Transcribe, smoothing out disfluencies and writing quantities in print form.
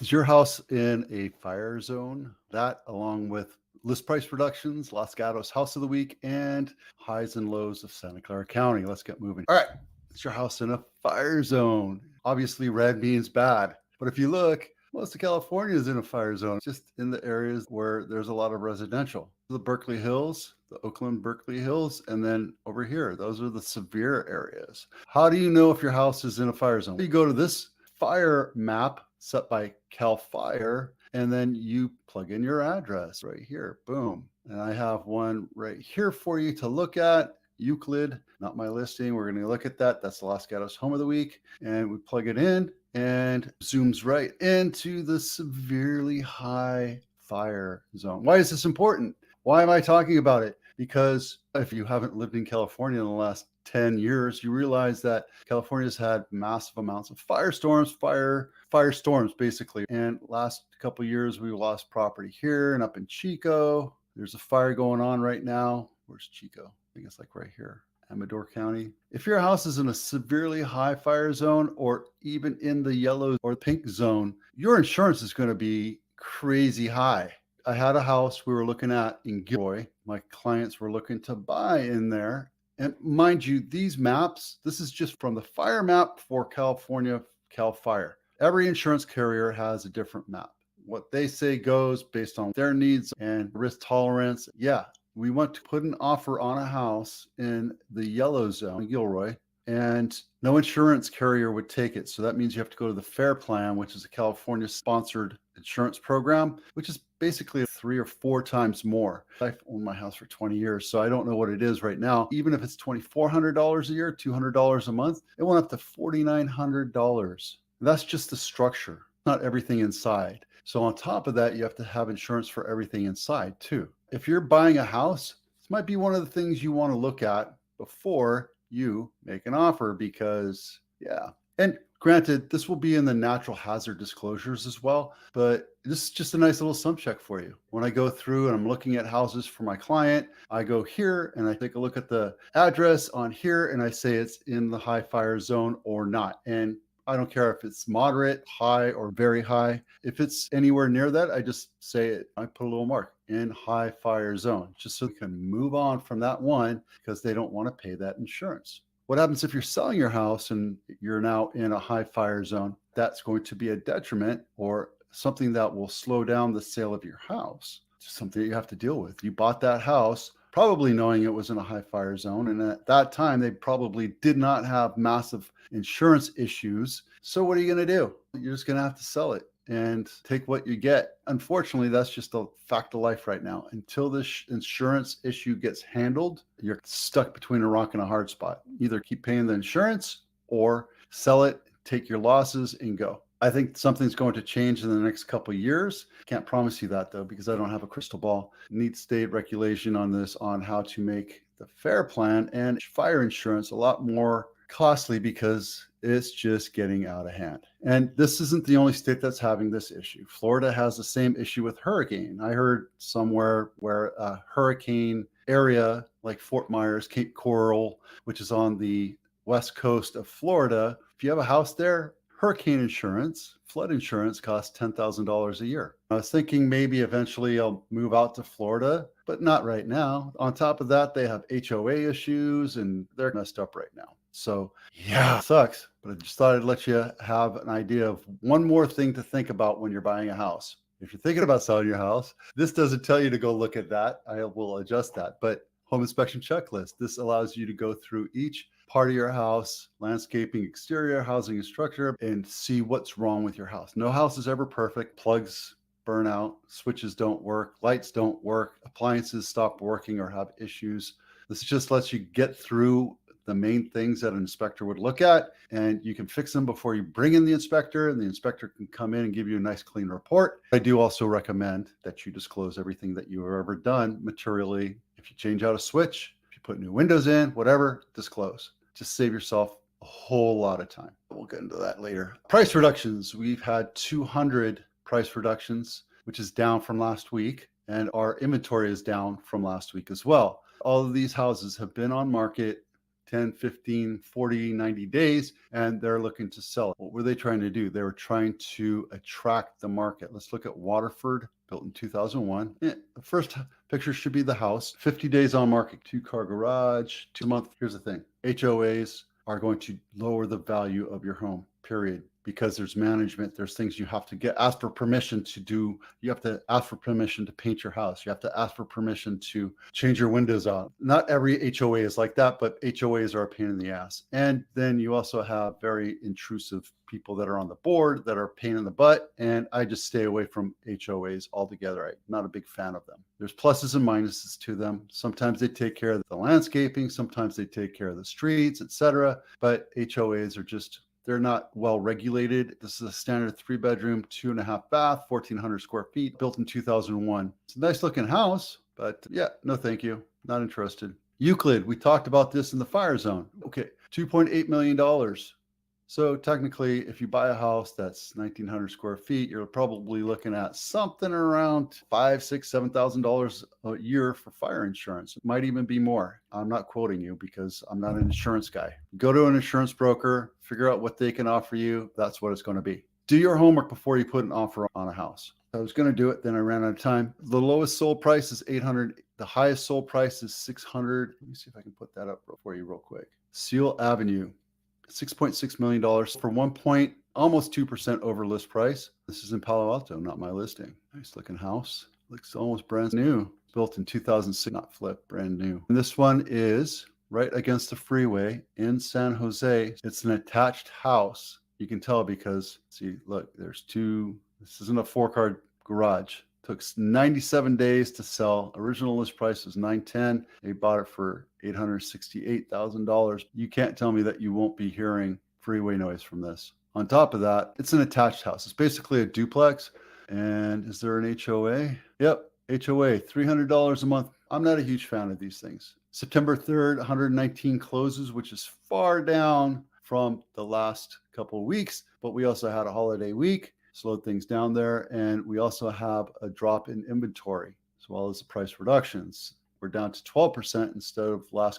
Is your house in a fire zone? That, along with list price reductions, Los Gatos House of the Week, and highs and lows of Santa Clara County. Let's get moving. All right. Is your house in a fire zone? Obviously, red means bad. But if you look, most of California is in a fire zone, just in the areas where there's a lot of residential. The Berkeley Hills, the Oakland Berkeley Hills, and then over here, those are the severe areas. How do you know if your house is in a fire zone? You go to this fire map set by Cal Fire, and then you plug in your address right here. Boom. And I have one right here for you to look at. Euclid, not my listing. We're going to look at that. That's the Los Gatos Home of the Week. And we plug it in and zooms right into the severely high fire zone. Why is this important? Why am I talking about it? Because if you haven't lived in California in the last 10 years, you realize that California's had massive amounts of firestorms, basically. And last couple of years, we lost property here and up in Chico. There's a fire going on right now. Where's Chico? I think it's like right here, Amador County. If your house is in a severely high fire zone or even in the yellow or pink zone, your insurance is going to be crazy high. I had a house we were looking at in Gilroy. My clients were looking to buy in there. And mind you, these maps, this is just from the fire map for California, Cal Fire. Every insurance carrier has a different map. What they say goes based on their needs and risk tolerance. Yeah, we want to put an offer on a house in the yellow zone, Gilroy, and no insurance carrier would take it. So that means you have to go to the FAIR Plan, which is a California sponsored insurance program, which is basically 3 or 4 times more. I've owned my house for 20 years, so I don't know what it is right now. Even if it's $2,400 a year, $200 a month, it went up to $4,900. That's just the structure, not everything inside. So on top of that, you have to have insurance for everything inside too. If you're buying a house, this might be one of the things you want to look at before you make an offer because, yeah. And granted, this will be in the natural hazard disclosures as well, but this is just a nice little sum check for you. When I go through and I'm looking at houses for my client, I go here and I take a look at the address on here and I say it's in the high fire zone or not. And I don't care if it's moderate, high, or very high. If it's anywhere near that, I just say it. I put a little mark in high fire zone, just so we can move on from that one because they don't want to pay that insurance. What happens if you're selling your house and you're now in a high fire zone? That's going to be a detriment or something that will slow down the sale of your house. It's something that you have to deal with. You bought that house probably knowing it was in a high fire zone. And at that time, they probably did not have massive insurance issues. So what are you going to do? You're just going to have to sell it and take what you get. Unfortunately, that's just a fact of life right now. Until this insurance issue gets handled, you're stuck between a rock and a hard spot. Either keep paying the insurance or sell it, take your losses and go. I think something's going to change in the next couple of years. Can't promise you that though, because I don't have a crystal ball. Need state regulation on this, on how to make the FAIR Plan and fire insurance a lot more costly because it's just getting out of hand. And this isn't the only state that's having this issue. Florida has the same issue with hurricane. I heard somewhere where a hurricane area like Fort Myers, Cape Coral, which is on the west coast of Florida, if you have a house there, hurricane insurance, flood insurance costs $10,000 a year. I was thinking maybe eventually I'll move out to Florida, but not right now. On top of that, they have HOA issues and they're messed up right now. So yeah, it sucks, but I just thought I'd let you have an idea of one more thing to think about when you're buying a house. If you're thinking about selling your house, this doesn't tell you to go look at that. I will adjust that, but home inspection checklist. This allows you to go through each part of your house, landscaping, exterior, housing and structure, and see what's wrong with your house. No house is ever perfect. Plugs burn out, switches don't work, lights don't work, appliances stop working or have issues. This just lets you get through the main things that an inspector would look at, and you can fix them before you bring in the inspector, and the inspector can come in and give you a nice clean report. I do also recommend that you disclose everything that you've ever done materially. If you change out a switch, if you put new windows in, whatever, disclose. Just save yourself a whole lot of time. We'll get into that later. Price reductions. We've had 200 price reductions, which is down from last week, and our inventory is down from last week as well. All of these houses have been on market 10, 15, 40, 90 days, and they're looking to sell it. What were they trying to do? They were trying to attract the market. Let's look at Waterford, built in 2001. The first picture should be the house. 50 days on market, 2-car garage, 2 month. Here's the thing. HOAs are going to lower the value of your home, period. Because there's management, there's things you have to ask for permission to do. You have to ask for permission to paint your house. You have to ask for permission to change your windows out. Not every HOA is like that, but HOAs are a pain in the ass. And then you also have very intrusive people that are on the board that are a pain in the butt. And I just stay away from HOAs altogether. I'm not a big fan of them. There's pluses and minuses to them. Sometimes they take care of the landscaping. Sometimes they take care of the streets, etc. But HOAs are just, they're not well regulated. This is a standard 3-bedroom, 2.5 bath, 1,400 square feet, built in 2001. It's a nice looking house, but yeah, no thank you. Not interested. Euclid, we talked about this in the fire zone. Okay, $2.8 million. So technically, if you buy a house that's 1,900 square feet, you're probably looking at something around $5,000, $6,000, $7,000 a year for fire insurance. It might even be more. I'm not quoting you because I'm not an insurance guy. Go to an insurance broker, figure out what they can offer you. That's what it's going to be. Do your homework before you put an offer on a house. I was going to do it, then I ran out of time. The lowest sold price is $800. The highest sold price is $600. Let me see if I can put that up for you real quick. Seal Avenue. $6.6 million for almost 2% over list price. This is in Palo Alto, not my listing. Nice looking house. Looks almost brand new. Built in 2006, not flipped, brand new. And this one is right against the freeway in San Jose. It's an attached house. You can tell because, see, look, there's two. This isn't a 4-car garage. Took 97 days to sell. Original list price was $910. They bought it for $868,000. You can't tell me that you won't be hearing freeway noise from this. On top of that, it's an attached house. It's basically a duplex. And is there an HOA? Yep, HOA, $300 a month. I'm not a huge fan of these things. September 3rd, 119 closes, which is far down from the last couple of weeks, but we also had a holiday week. Slowed things down there. And we also have a drop in inventory as well as the price reductions. We're down to 12% instead of last couple